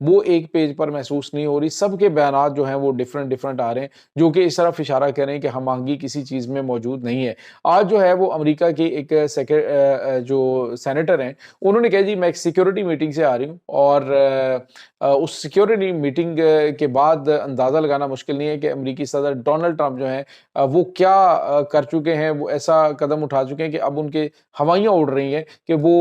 وہ ایک پیج پر محسوس نہیں ہو رہی، سب کے بیانات جو ہیں وہ ڈفرنٹ آ رہے ہیں، جو کہ اس طرف اشارہ کر رہے ہیں کہ ہم آہنگی کسی چیز میں موجود نہیں ہے۔ آج جو ہے وہ امریکہ کی ایک جو سینیٹر ہیں، انہوں نے کہا جی میں ایک سیکیورٹی میٹنگ سے آ رہی ہوں، اور اس سیکیورٹی میٹنگ کے بعد اندازہ لگانا مشکل نہیں ہے کہ امریکی صدر ڈونلڈ ٹرمپ جو ہیں وہ کیا کر چکے ہیں، وہ ایسا قدم اٹھا چکے ہیں کہ اب ان کے ہوائیاں اڑ رہی ہیں کہ وہ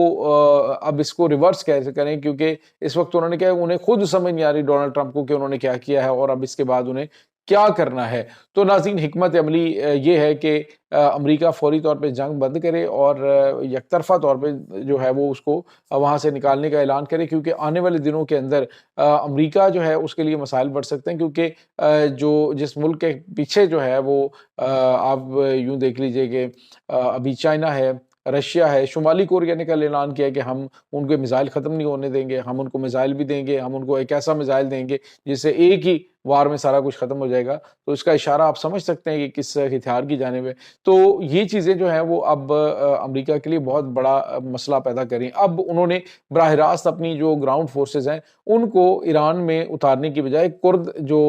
اب اس کو ریورس کیسے کریں، کیونکہ اس وقت انہوں نے کہا انہیں خود سمجھ نہیں آ رہی ڈونلڈ ٹرمپ کو کہ انہوں نے کیا کیا ہے اور اب اس کے بعد انہیں کیا کرنا ہے۔ تو ناظرین، حکمت عملی یہ ہے کہ امریکہ فوری طور پہ جنگ بند کرے اور یک طرفہ طور پہ جو ہے وہ اس کو وہاں سے نکالنے کا اعلان کرے، کیونکہ آنے والے دنوں کے اندر امریکہ جو ہے اس کے لیے مسائل بڑھ سکتے ہیں، کیونکہ جو جس ملک کے پیچھے جو ہے وہ آپ یوں دیکھ لیجئے کہ ابھی چائنا ہے، رشیا ہے، شمالی کوریا نے کل اعلان کیا کہ ہم ان کے میزائل ختم نہیں ہونے دیں گے، ہم ان کو میزائل بھی دیں گے، ہم ان کو ایک ایسا میزائل دیں گے جس سے ایک ہی وار میں سارا کچھ ختم ہو جائے گا۔ تو اس کا اشارہ آپ سمجھ سکتے ہیں کہ کس ہتھیار کی جانب ہے۔ تو یہ چیزیں جو ہیں وہ اب امریکہ کے لیے بہت بڑا مسئلہ پیدا کریں۔ اب انہوں نے براہ راست اپنی جو گراؤنڈ فورسز ہیں ان کو ایران میں اتارنے کی بجائے کرد جو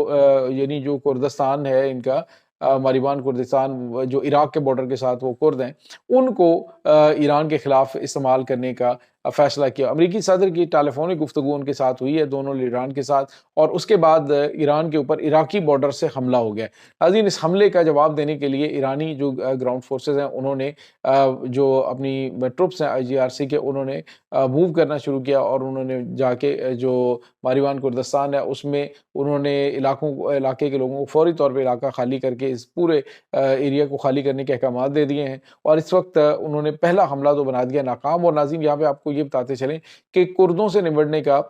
یعنی جو کردستان ہے ان کا ماریبان کردستان جو عراق کے بارڈر کے ساتھ وہ کرد ہیں، ان کو ایران کے خلاف استعمال کرنے کا فیصلہ کیا۔ امریکی صدر کی ٹیلی فونک گفتگو ان کے ساتھ ہوئی ہے، دونوں لیڈران کے ساتھ، اور اس کے بعد ایران کے اوپر عراقی بارڈر سے حملہ ہو گیا۔ ناظرین، اس حملے کا جواب دینے کے لیے ایرانی جو گراؤنڈ فورسز ہیں انہوں نے جو اپنی ٹروپس ہیں IGRC کے، انہوں نے موو کرنا شروع کیا، اور انہوں نے جا کے جو ماریوان کردستان ہے اس میں انہوں نے علاقے کے لوگوں کو فوری طور پہ علاقہ خالی کر کے اس پورے ایریا کو خالی کرنے کے احکامات دے دیے ہیں، اور اس وقت انہوں نے پہلا حملہ تو بنا دیا ناکام۔ اور ناظرین، یہاں پہ آپ کو یہ بتاتے چلیں کہ کردوں سے نمٹنے کا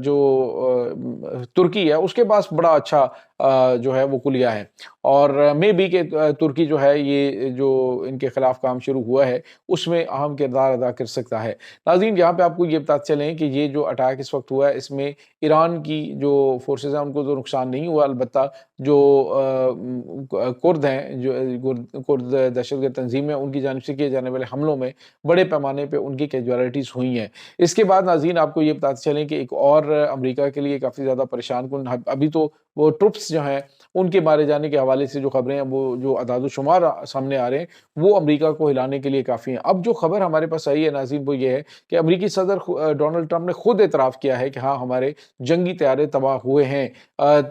جو ترکی ہے اس کے پاس بڑا اچھا جو ہے وہ کلیہ ہے، اور مے بی کہ ترکی جو ہے یہ جو ان کے خلاف کام شروع ہوا ہے اس میں اہم کردار ادا کر سکتا ہے۔ ناظرین، یہاں پہ آپ کو یہ بتاتے چلیں کہ یہ جو اٹیک اس وقت ہوا ہے اس میں ایران کی جو فورسز ہیں ان کو تو نقصان نہیں ہوا، البتہ جو کرد ہیں، جو کرد دہشت گرد تنظیم ہے، ان کی جانب سے کیے جانے والے حملوں میں بڑے پیمانے پہ ان کی کیجوالٹیز ہوئی ہیں۔ اس کے بعد ناظرین آپ کو یہ بتاتے چلیں کہ ایک اور امریکہ کے لیے کافی زیادہ پریشان کن، ابھی تو وہ ٹروپس جو ہیں ان کے مارے جانے کے حوالے سے جو خبریں ہیں، وہ جو اعداد و شمار سامنے آ رہے ہیں وہ امریکہ کو ہلانے کے لیے کافی ہیں۔ اب جو خبر ہمارے پاس آئی ہے ناظرین وہ یہ ہے کہ امریکی صدر ڈونلڈ ٹرمپ نے خود اعتراف کیا ہے کہ ہاں ہمارے جنگی طیارے تباہ ہوئے ہیں۔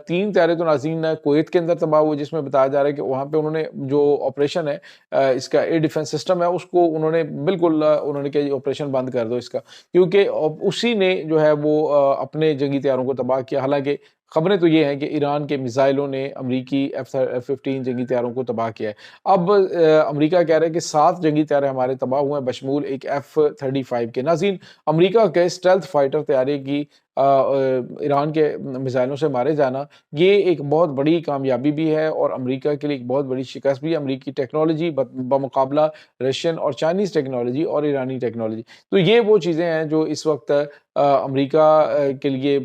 3 طیارے تو ناظرین کویت کے اندر تباہ ہوئے، جس میں بتایا جا رہا ہے کہ وہاں پہ انہوں نے جو آپریشن ہے اس کا ایئر ڈیفنس سسٹم ہے اس کو انہوں نے بالکل انہوں نے کہا آپریشن بند کر دو اس کا، کیونکہ اسی نے جو ہے وہ اپنے جنگی طیاروں کو تباہ کیا۔ حالانکہ خبریں تو یہ ہیں کہ ایران کے میزائلوں نے امریکی F-15 جنگی طیاروں کو تباہ کیا ہے۔ اب امریکہ کہہ رہا ہے کہ 7 جنگی طیارے ہمارے تباہ ہوئے ہیں، بشمول ایک F-35 کے۔ ناظرین، امریکہ کے اسٹیلتھ فائٹر طیارے کی ایران کے میزائلوں سے مارے جانا یہ ایک بہت بڑی کامیابی بھی ہے، اور امریکہ کے لیے ایک بہت بڑی شکست بھی ہے۔ امریکی ٹیکنالوجی بمقابلہ رشین اور چائنیز ٹیکنالوجی اور ایرانی ٹیکنالوجی، تو یہ وہ چیزیں ہیں جو اس وقت امریکہ کے لیے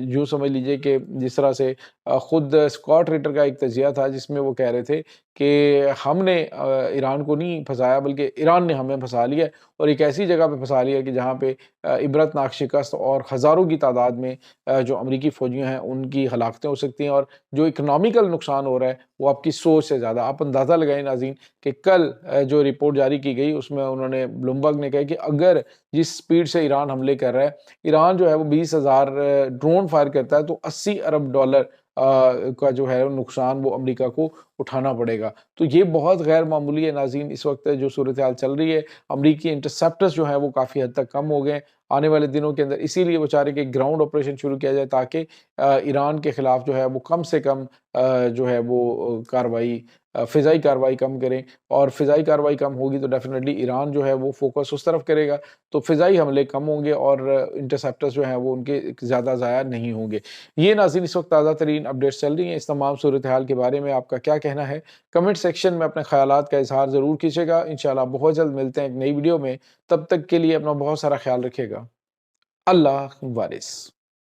جو سمجھ لیجئے کہ جس طرح سے خود اسکاٹ ریٹر کا ایک تجزیہ تھا جس میں وہ کہہ رہے تھے کہ ہم نے ایران کو نہیں پھنسایا بلکہ ایران نے ہمیں پھنسا لیا، اور ایک ایسی جگہ پہ پھنسا لیا کہ جہاں پہ عبرت ناک شکست اور ہزاروں کی تعداد میں جو امریکی فوجیاں ہیں ان کی ہلاکتیں ہو سکتی ہیں، اور جو اکنامیکل نقصان ہو رہا ہے وہ آپ کی سوچ سے زیادہ۔ آپ اندازہ لگائیں ناظرین کہ کل جو رپورٹ جاری کی گئی اس میں انہوں نے بلومبرگ نے کہا کہ اگر جس سپیڈ سے ایران حملے کر رہا ہے، ایران جو ہے وہ 20,000 ڈرون فائر کرتا ہے تو $80 ارب کا جو ہے نقصان وہ امریکہ کو اٹھانا پڑے گا۔ تو یہ بہت غیر معمولی ہے ناظرین۔ اس وقت جو صورتحال چل رہی ہے، امریکی انٹرسیپٹرز جو ہیں وہ کافی حد تک کم ہو گئے آنے والے دنوں کے اندر، اسی لیے وہ چاہ رہے کہ گراؤنڈ آپریشن شروع کیا جائے تاکہ ایران کے خلاف جو ہے وہ کم سے کم جو ہے وہ کاروائی فضائی کاروائی کم کریں، اور فضائی کاروائی کم ہوگی تو ڈیفینیٹلی ایران جو ہے وہ فوکس اس طرف کرے گا، تو فضائی حملے کم ہوں گے اور انٹرسیپٹرز جو ہیں وہ ان کے زیادہ ضائع نہیں ہوں گے۔ یہ ناظرین اس وقت تازہ ترین اپڈیٹس چل رہی ہیں۔ اس تمام صورتحال کے بارے میں آپ کا کیا کہنا ہے؟ کمنٹ سیکشن میں اپنے خیالات کا اظہار ضرور کیجیے گا۔ انشاءاللہ بہت جلد ملتے ہیں ایک نئی ویڈیو میں، تب تک کے لیے اپنا بہت سارا خیال رکھیے گا۔ اللہ وارث۔